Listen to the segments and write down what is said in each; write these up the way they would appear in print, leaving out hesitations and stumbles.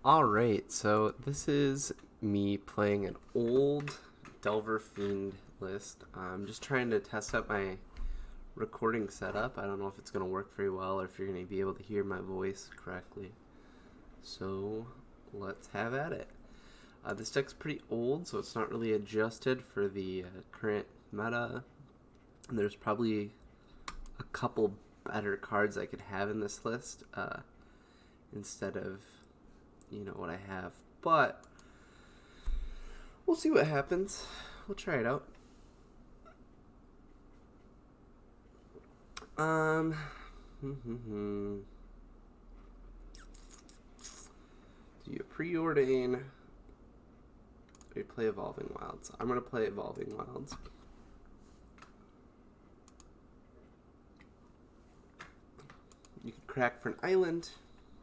Alright, so this is me playing an old Delver Fiend list. I'm just trying to test out my recording setup. I don't know if it's going to work very well or if you're going to be able to hear my voice correctly. So let's have at it. This deck's pretty old, so it's not really adjusted for the current meta. And there's probably a couple better cards I could have in this list instead of what I have, but we'll see what happens. We'll try it out. Do you preordain? Or you play Evolving Wilds? I'm gonna play Evolving Wilds. You could crack for an island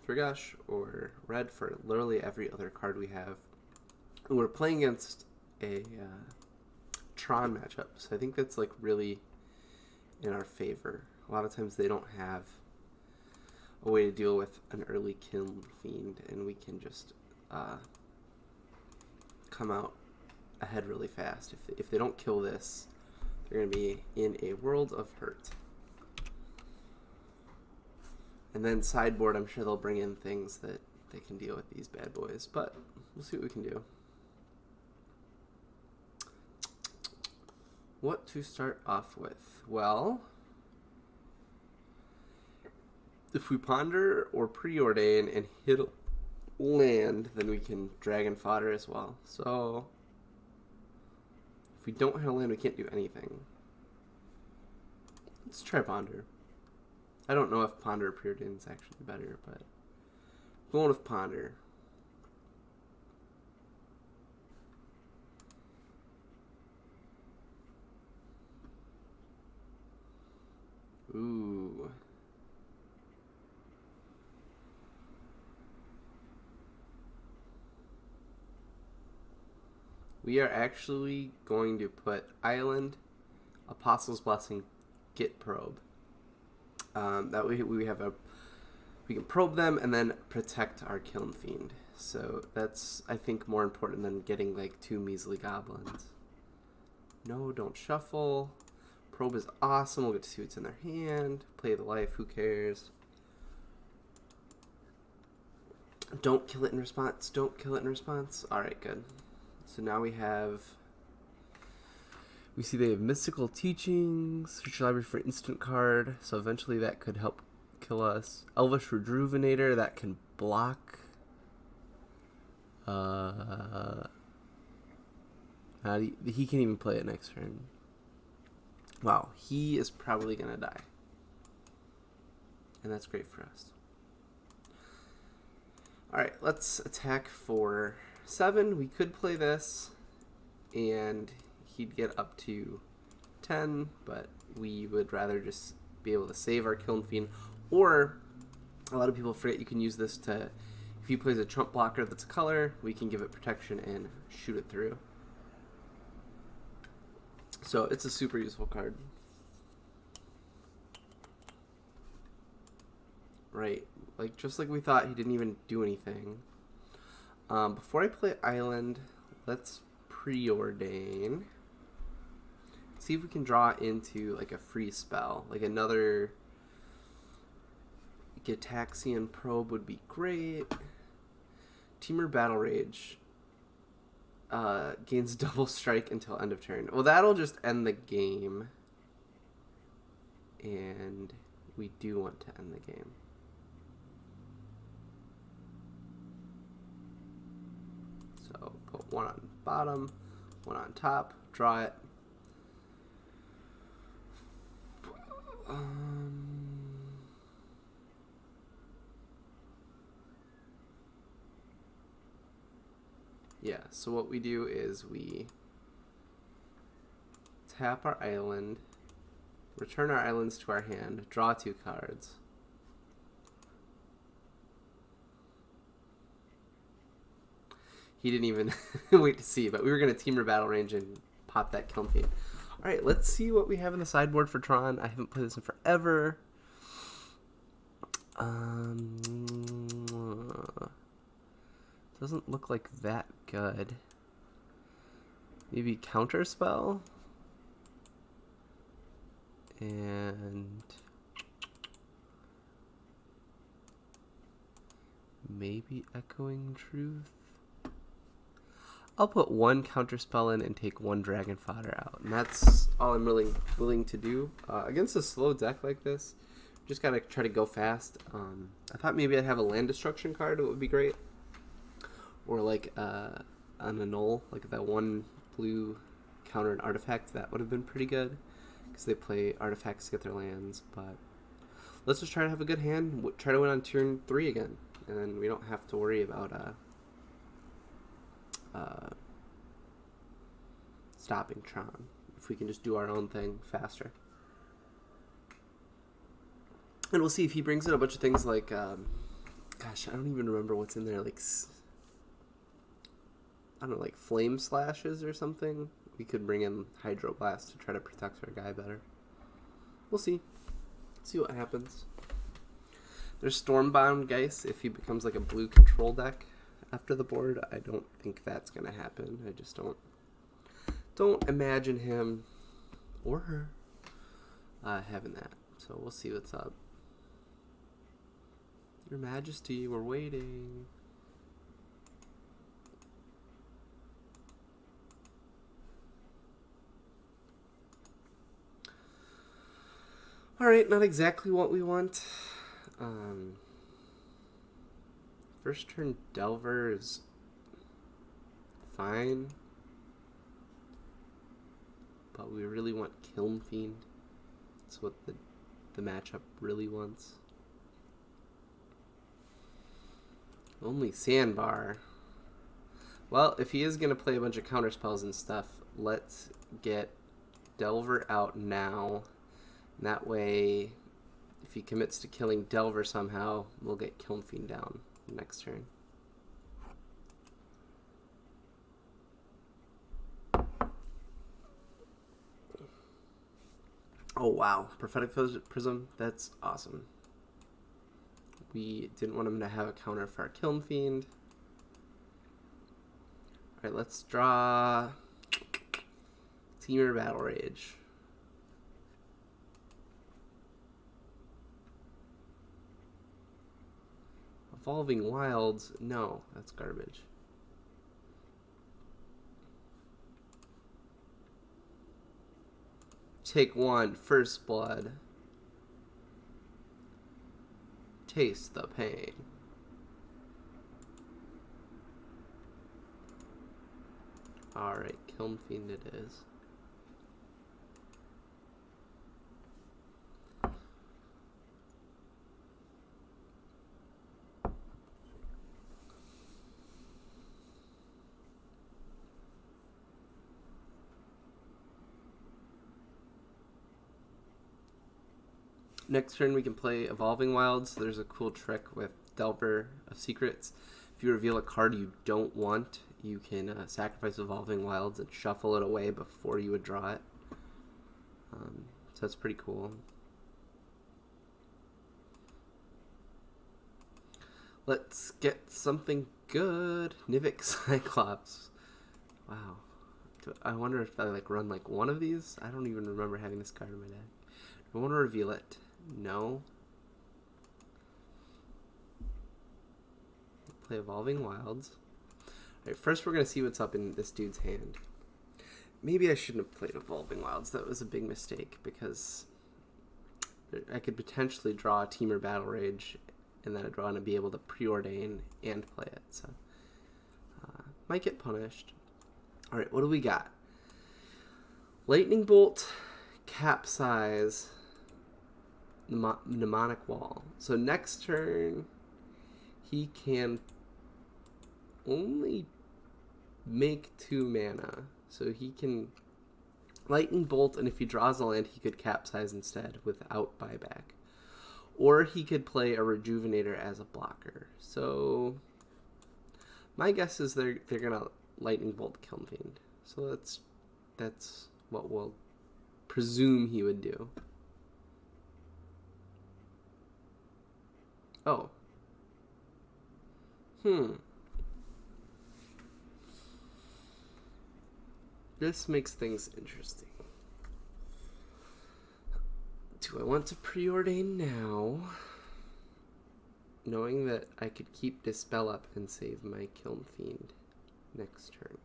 for Gush, or red for literally every other card we have. And we're playing against a Tron matchup, so I think that's like really in our favor. A lot of times they don't have a way to deal with an early Kiln Fiend, and we can just come out ahead really fast. If they don't kill this, they're going to be in a world of hurt. And then sideboard, I'm sure they'll bring in things that they can deal with these bad boys, but we'll see what we can do. What to start off with? Well, if we ponder or preordain and hit land, then we can dragon fodder as well. So if we don't hit a land, we can't do anything. Let's try ponder. I don't know if ponder or preordain is actually better, but I'm going with ponder. Ooh. We are actually going to put Island, Apostle's Blessing, Git Probe. That way we can probe them and then protect our Kiln Fiend. So that's, I think, more important than getting like 2 measly goblins. No, don't shuffle. Probe is awesome. We'll get to see what's in their hand. Play the life, who cares? Don't kill it in response. Don't kill it in response. Alright, good. So now we see they have Mystical Teachings, Search Library for instant card, so eventually that could help kill us. Elvish Rejuvenator, that can block. He can't even play it next turn. Wow, he is probably going to die. And that's great for us. Alright, let's attack for 7. We could play this, and he'd get up to 10, but we would rather just be able to save our Kiln Fiend. Or, a lot of people forget you can use this to, if he plays a trump blocker that's a color, we can give it protection and shoot it through. So it's a super useful card. Right, like just like we thought, he didn't even do anything. Before I play Island, let's preordain. See if we can draw into like a free spell, like another Gitaxian Probe would be great. Teamer Battle Rage gains double strike until end of turn. Well, that'll just end the game, and we do want to end the game. So put 1 on bottom, 1 on top, draw it. Yeah, so what we do is we tap our island, return our islands to our hand, draw 2 cards. He didn't even wait to see, but we were going to Teamer Battle Range and pop that Kiln Fiend. Alright, let's see what we have in the sideboard for Tron. I haven't played this in forever. Doesn't look like that good. Maybe Counterspell? And maybe Echoing Truth? I'll put one Counterspell in and take one Dragon Fodder out. And that's all I'm really willing to do. Against a slow deck like this, just gotta try to go fast. I thought maybe I'd have a land destruction card. It would be great. Or like an annul, like that one blue counter an artifact. That would have been pretty good. Because they play artifacts to get their lands. But let's just try to have a good hand. Try to win on turn 3 again. And then we don't have to worry about stopping Tron. If we can just do our own thing faster. And we'll see if he brings in a bunch of things like, gosh, I don't even remember what's in there, like, I don't know, like Flame Slashes or something. We could bring in Hydroblast to try to protect our guy better. We'll see. See what happens. There's Stormbound Geist if he becomes like a blue control deck after the board. I don't think that's going to happen. I just don't imagine him or her having that. So we'll see what's up. Your Majesty, we're waiting. Alright, not exactly what we want. First turn Delver is fine. But we really want Kiln Fiend. That's what the matchup really wants. Only Sandbar. Well, if he is going to play a bunch of counter spells and stuff, let's get Delver out now. And that way, if he commits to killing Delver somehow, we'll get Kiln Fiend down next turn. Oh wow, Prophetic Prism, that's awesome. We didn't want him to have a counter for our Kiln Fiend. Alright, let's draw Temur Battle Rage. Evolving Wilds, no, that's garbage. Take one, First Blood. Taste the pain. Alright, Kiln Fiend it is. Next turn we can play Evolving Wilds. There's a cool trick with Delver of Secrets. If you reveal a card you don't want, you can sacrifice Evolving Wilds and shuffle it away before you would draw it. So that's pretty cool. Let's get something good. Nivik Cyclops. Wow. I wonder if I run like one of these. I don't even remember having this card in my deck. I want to reveal it. No. Play Evolving Wilds. Alright, first we're going to see what's up in this dude's hand. Maybe I shouldn't have played Evolving Wilds. That was a big mistake because I could potentially draw a Temur Battle Rage and then I'd want to be able to preordain and play it. So, might get punished. Alright, what do we got? Lightning Bolt, Capsize, Mnemonic Wall. So next turn, he can only make 2 mana. So he can Lightning Bolt, and if he draws a land, he could Capsize instead without buyback. Or he could play a Rejuvenator as a blocker. So my guess is they're gonna Lightning Bolt Kiln Fiend. So that's what we'll presume he would do. Oh. This makes things interesting. Do I want to preordain now, knowing that I could keep Dispel up and save my Kiln Fiend next turn?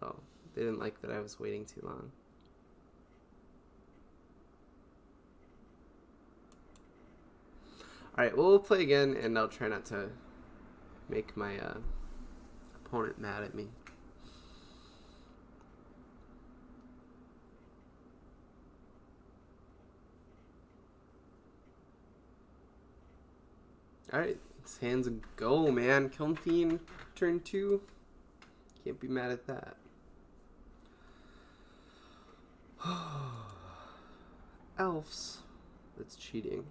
Oh, they didn't like that I was waiting too long. Alright, well, we'll play again, and I'll try not to make my opponent mad at me. Alright, his hands go, man. Kiln Fiend, turn 2. Can't be mad at that. Elves. That's cheating.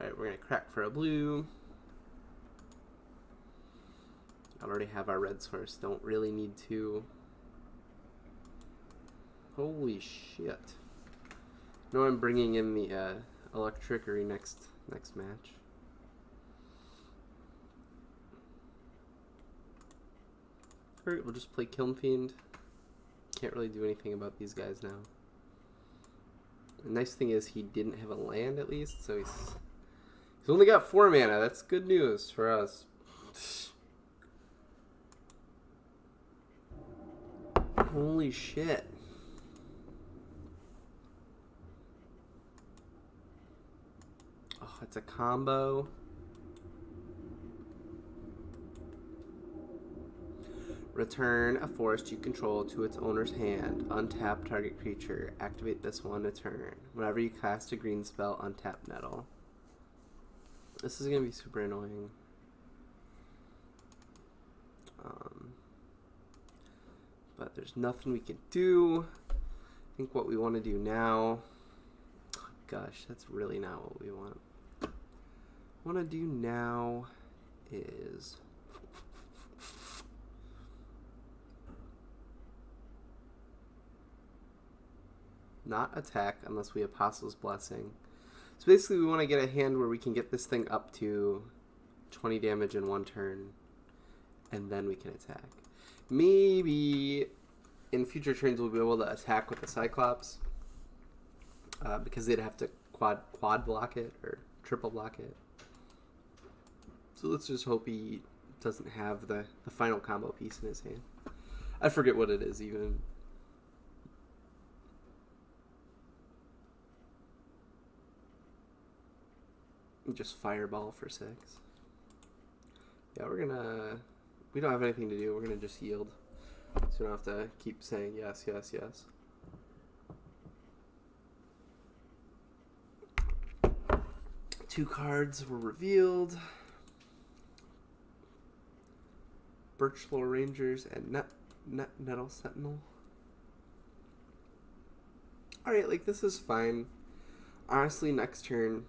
Alright, we're going to crack for a blue. I already have our red source. Don't really need to. Holy shit. No, I'm bringing in the electrickery next match. Alright, we'll just play Kiln Fiend. Can't really do anything about these guys now. The nice thing is he didn't have a land at least, so he's only got 4 mana. That's good news for us. Holy shit. Oh, it's a combo. Return a forest you control to its owner's hand. Untap target creature. Activate this one a turn. Whenever you cast a green spell, untap Nettle. This is going to be super annoying. But there's nothing we can do. I think what we want to do now... Oh, gosh, that's really not what we want. What I want to do now is... not attack unless we have Apostle's Blessing. So basically we want to get a hand where we can get this thing up to 20 damage in 1 turn, and then we can attack. Maybe in future turns we'll be able to attack with the Cyclops, because they'd have to quad block it or triple block it. So let's just hope he doesn't have the final combo piece in his hand. I forget what it is even. Just Fireball for 6. Yeah, we don't have anything to do. We're gonna just yield. So we don't have to keep saying yes, yes, yes. Two cards were revealed. Birchlaw Rangers and Nettle Sentinel. Alright, like this is fine. Honestly, next turn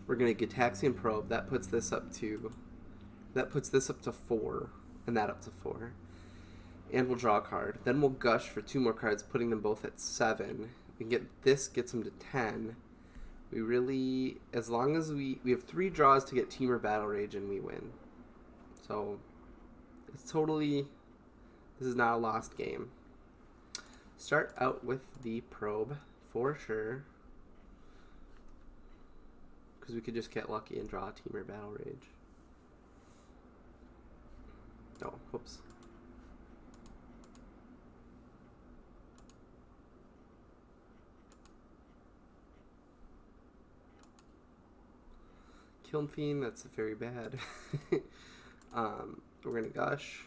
we're gonna Gitaxian Probe. That puts this up to 4, and that up to 4. And we'll draw a card. Then we'll Gush for 2 more cards, putting them both at 7. We can get this, gets them to 10. We really, as long as we have 3 draws to get Teamer Battle Rage, and we win. So it's totally, this is not a lost game. Start out with the Probe for sure, because we could just get lucky and draw a Teamer Battle Rage. Oh, whoops. Kiln Fiend, that's very bad. We're gonna Gush.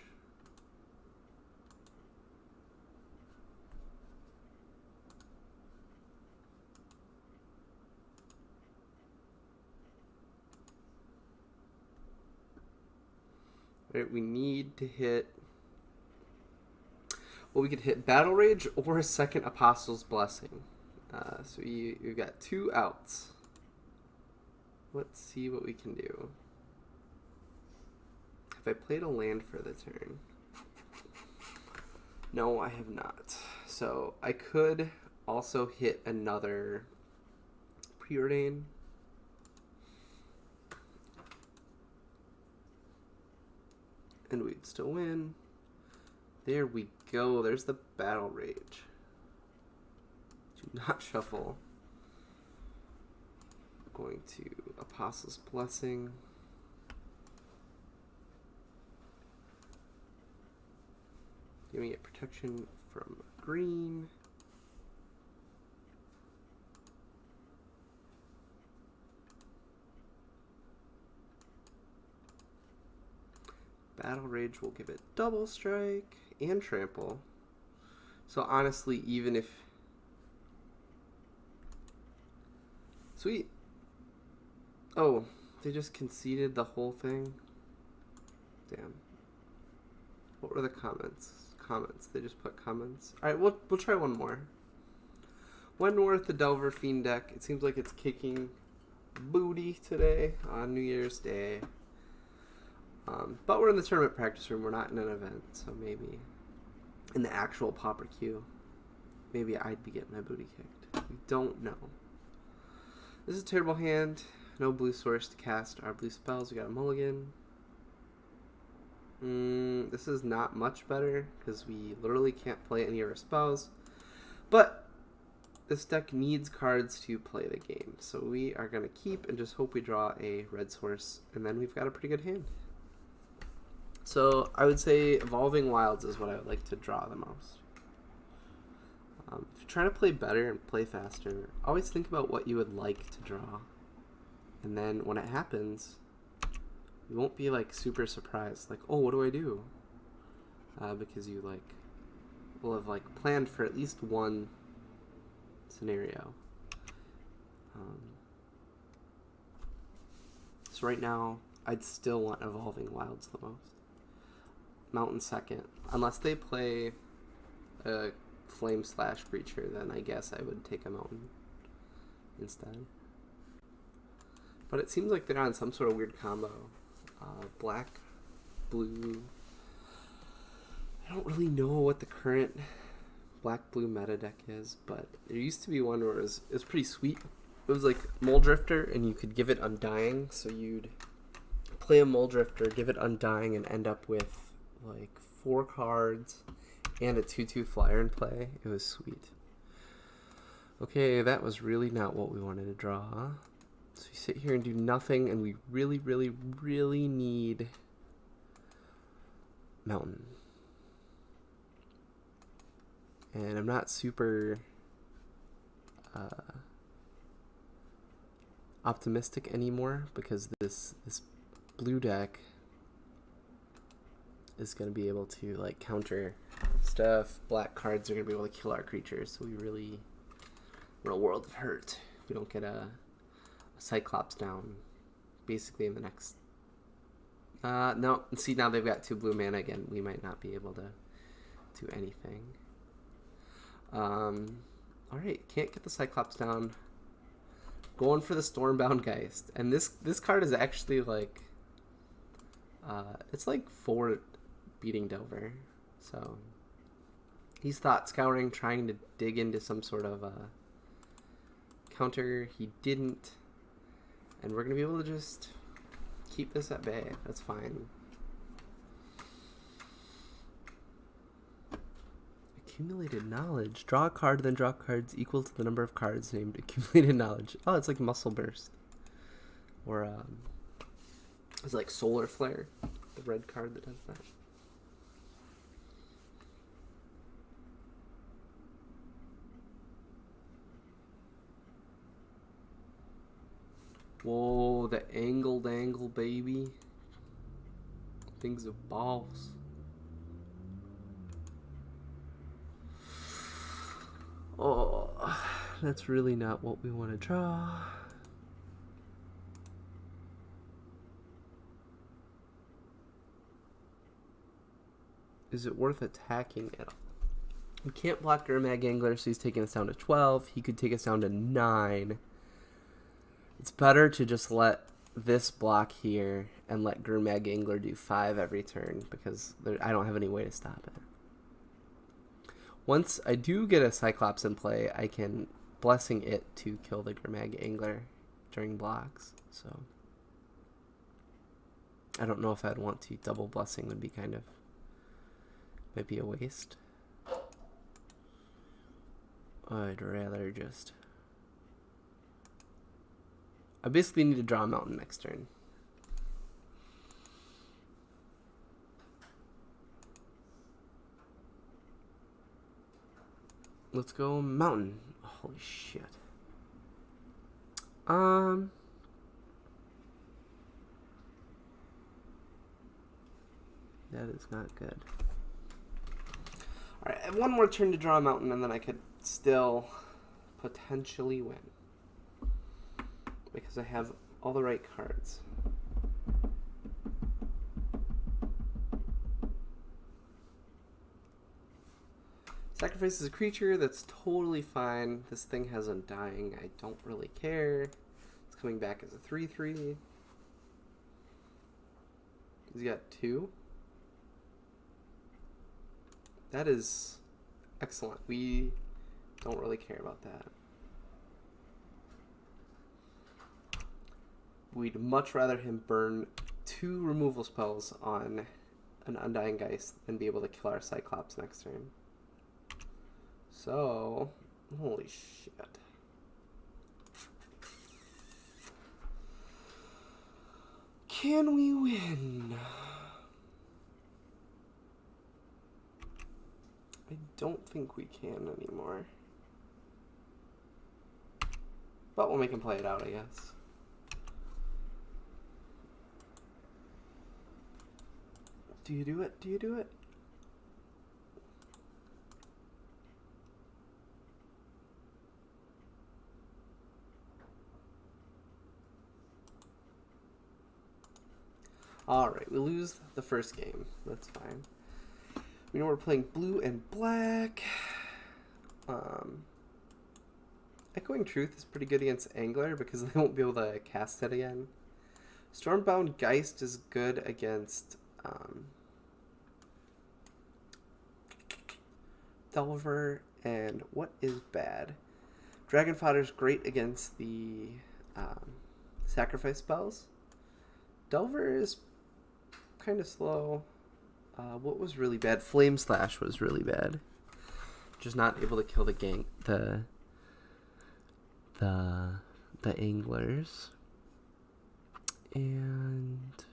Right, we need to hit... Well, we could hit Battle Rage or a second Apostle's Blessing. So you've got 2 outs. Let's see what we can do. If I played a land for the turn... No, I have not. So I could also hit another Preordain. And we'd still win. There we go. There's the Battle Rage. Do not shuffle. I'm going to Apostle's Blessing. Giving it protection from green. Battle Rage will give it double strike and trample. So honestly, even if... Sweet. Oh, they just conceded the whole thing? Damn. What were the comments? Comments. They just put comments. Alright, we'll try one more. One more with the Delver Fiend deck. It seems like it's kicking booty today on New Year's Day. But we're in the tournament practice room. We're not in an event, so maybe in the actual Pauper queue, maybe I'd be getting my booty kicked. We don't know. This is a terrible hand. No blue source to cast our blue spells. We got a mulligan. This is not much better because we literally can't play any of our spells. But this deck needs cards to play the game. So we are going to keep and just hope we draw a red source. And then we've got a pretty good hand. So I would say Evolving Wilds is what I would like to draw the most. If you're trying to play better and play faster, always think about what you would like to draw. And then when it happens, you won't be like super surprised, like, oh, what do I do? Because you like will have like planned for at least one scenario. So right now, I'd still want Evolving Wilds the most. Mountain second, unless they play a flame slash creature, then I guess I would take a mountain instead. But it seems like they're on some sort of weird combo. Black, blue. I don't really know what the current black-blue meta deck is, but there used to be one where it was pretty sweet. It was like Mole Drifter, and you could give it Undying, so you'd play a Mole Drifter, give it Undying, and end up with like 4 cards and a 2/2 flyer in play. It was sweet. Okay, that was really not what we wanted to draw. So we sit here and do nothing, and we really, really, really need Mountain. And I'm not super optimistic anymore because this blue deck is going to be able to like counter stuff. Black cards are going to be able to kill our creatures, so we're in a world of hurt if we don't get a Cyclops down basically in the next no, see, now they've got 2 blue mana again. We might not be able to do anything. Alright, can't get the Cyclops down. Going for the Stormbound Geist. And this card is actually like it's like 4 beating Delver. So he's thought scouring, trying to dig into some sort of counter. He didn't. And we're going to be able to just keep this at bay. That's fine. Accumulated knowledge. Draw a card, then draw cards equal to the number of cards named accumulated knowledge. Oh, it's like Muscle Burst. Or, it's like Solar Flare, the red card that does that. Whoa, the angled angle, baby. Things of balls. Oh, that's really not what we want to draw. Is it worth attacking at all? We can't block Gurmag Angler, so he's taking us down to 12. He could take us down to 9. It's better to just let this block here and let Gurmag Angler do 5 every turn because I don't have any way to stop it. Once I do get a Cyclops in play, I can Blessing it to kill the Grimag Angler during blocks. So I don't know if I'd want to. Double Blessing would be might be a waste. I'd rather just... I basically need to draw a mountain next turn. Let's go mountain. Holy shit. That is not good. Alright, I have one more turn to draw a mountain, and then I could still potentially win. Because I have all the right cards. Sacrifices a creature, that's totally fine. This thing has Undying, I don't really care. It's coming back as a 3/3. He's got 2. That is excellent. We don't really care about that. We'd much rather him burn 2 removal spells on an Undying Geist than be able to kill our Cyclops next turn. So, holy shit. Can we win? I don't think we can anymore. But we'll make him play it out, I guess. Do you do it? Do you do it? Alright, we lose the first game. That's fine. We know we're playing blue and black. Echoing Truth is pretty good against Angler because they won't be able to cast it again. Stormbound Geist is good against Delver, and what is bad? Dragon Fodder is great against the sacrifice spells. Delver is kind of slow. What was really bad? Flame Slash was really bad. Just not able to kill the anglers. And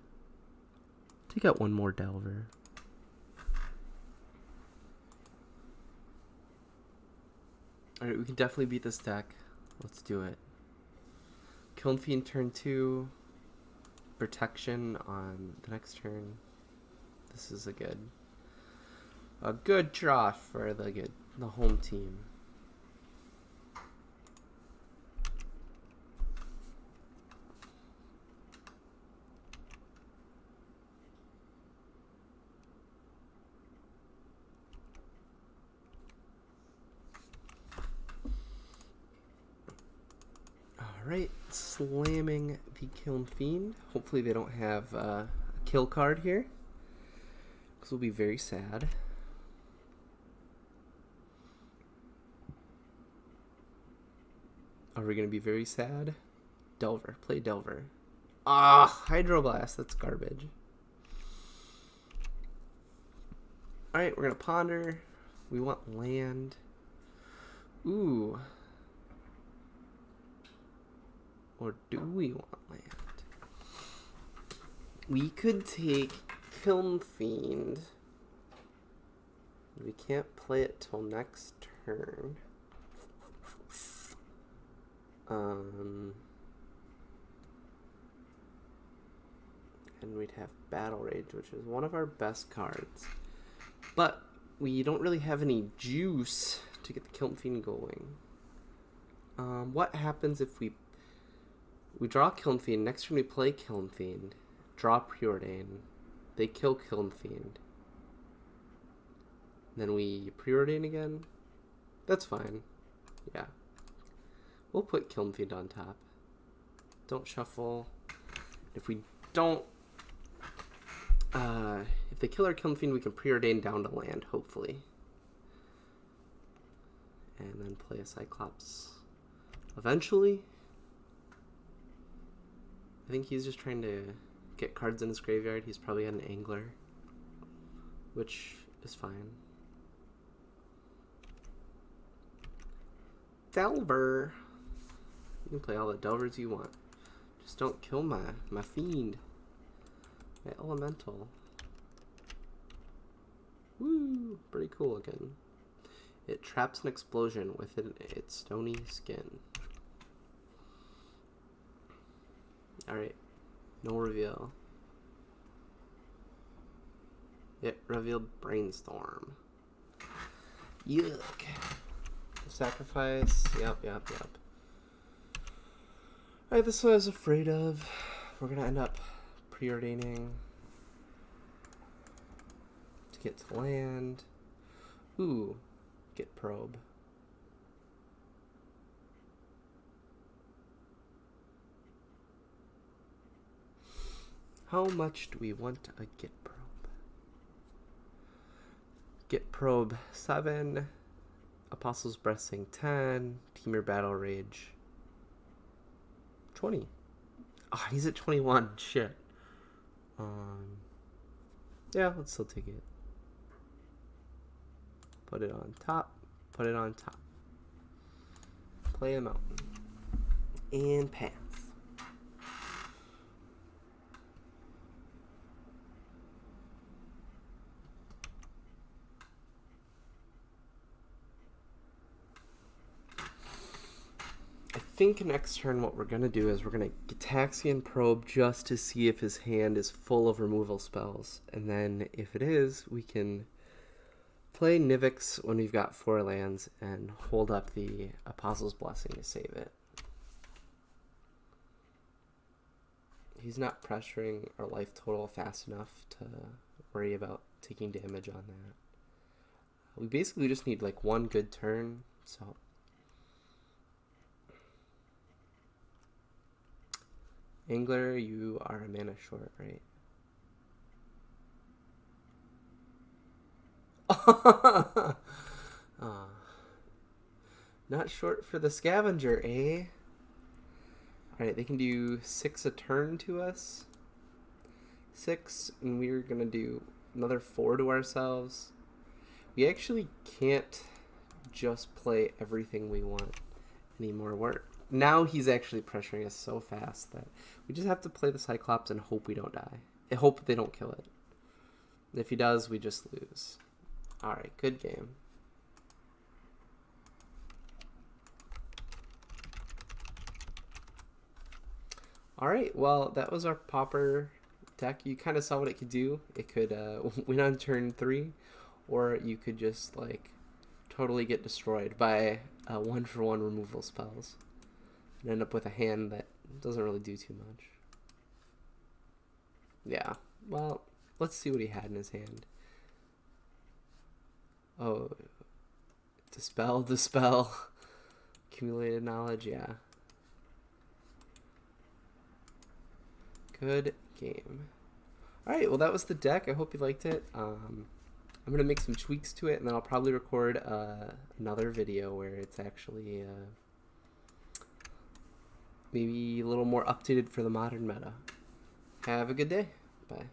take out one more Delver. Alright, we can definitely beat this deck. Let's do it. Kiln Fiend turn 2. Protection on the next turn. This is a good draw for the home team. Alright, slamming the Kiln Fiend. Hopefully they don't have a kill card here, because we'll be very sad. Are we going to be very sad? Delver. Play Delver. Ah, Hydroblast. That's garbage. Alright, we're going to ponder. We want land. Ooh. Or do we want land? We could take Kiln Fiend. We can't play it till next turn. And we'd have Battle Rage, which is one of our best cards. But we don't really have any juice to get the Kiln Fiend going. What happens if we draw Kiln Fiend, next turn we play Kiln Fiend, draw Preordain, they kill Kiln Fiend, then we Preordain again? That's fine. Yeah. We'll put Kiln Fiend on top. Don't shuffle. If we don't... if they kill our Kiln Fiend, we can Preordain down to land, hopefully. and then play a Cyclops eventually. I think he's just trying to get cards in his graveyard. He's probably got an Angler, which is fine. Delver. You can play all the Delvers you want. Just don't kill my Fiend. My Elemental. Woo! Pretty cool again. It traps an explosion within its stony skin. Alright. No reveal. It revealed Brainstorm. Yuck. Sacrifice. Yep. Alright, this one I was afraid of. We're gonna end up preordaining to get to land. Ooh. Get Probe. How much do we want a Get Probe? Get Probe 7, Apostle's Blessing 10, Teamer Battle Rage 20. Oh, he's at 21. Shit. Yeah, let's still take it. Put it on top. Put it on top. Play a mountain. And pass. I think next turn what we're going to do is we're going to Gitaxian Probe just to see if his hand is full of removal spells. And then if it is, we can play Nivix when we've got 4 lands and hold up the Apostle's Blessing to save it. He's not pressuring our life total fast enough to worry about taking damage on that. We basically just need like one good turn, so... Angler, you are a mana short, right? Not short for the Scavenger, eh? Alright, they can do 6 a turn to us. 6, and we're gonna do another 4 to ourselves. We actually can't just play everything we want anymore. Now he's actually pressuring us so fast that we just have to play the Cyclops and hope we don't die. I hope they don't kill it. If he does, we just lose. Alright, good game. Alright, well, that was our Pauper deck. You kind of saw what it could do. It could win on turn 3, or you could just, like, totally get destroyed by 1-for-1 removal spells. And end up with a hand that doesn't really do too much. Yeah, well, let's see what he had in his hand. Oh, Dispel, Accumulated Knowledge, yeah. Good game. Alright, well that was the deck. I hope you liked it. I'm going to make some tweaks to it, and then I'll probably record another video where it's actually... maybe a little more updated for the modern meta. Have a good day. Bye.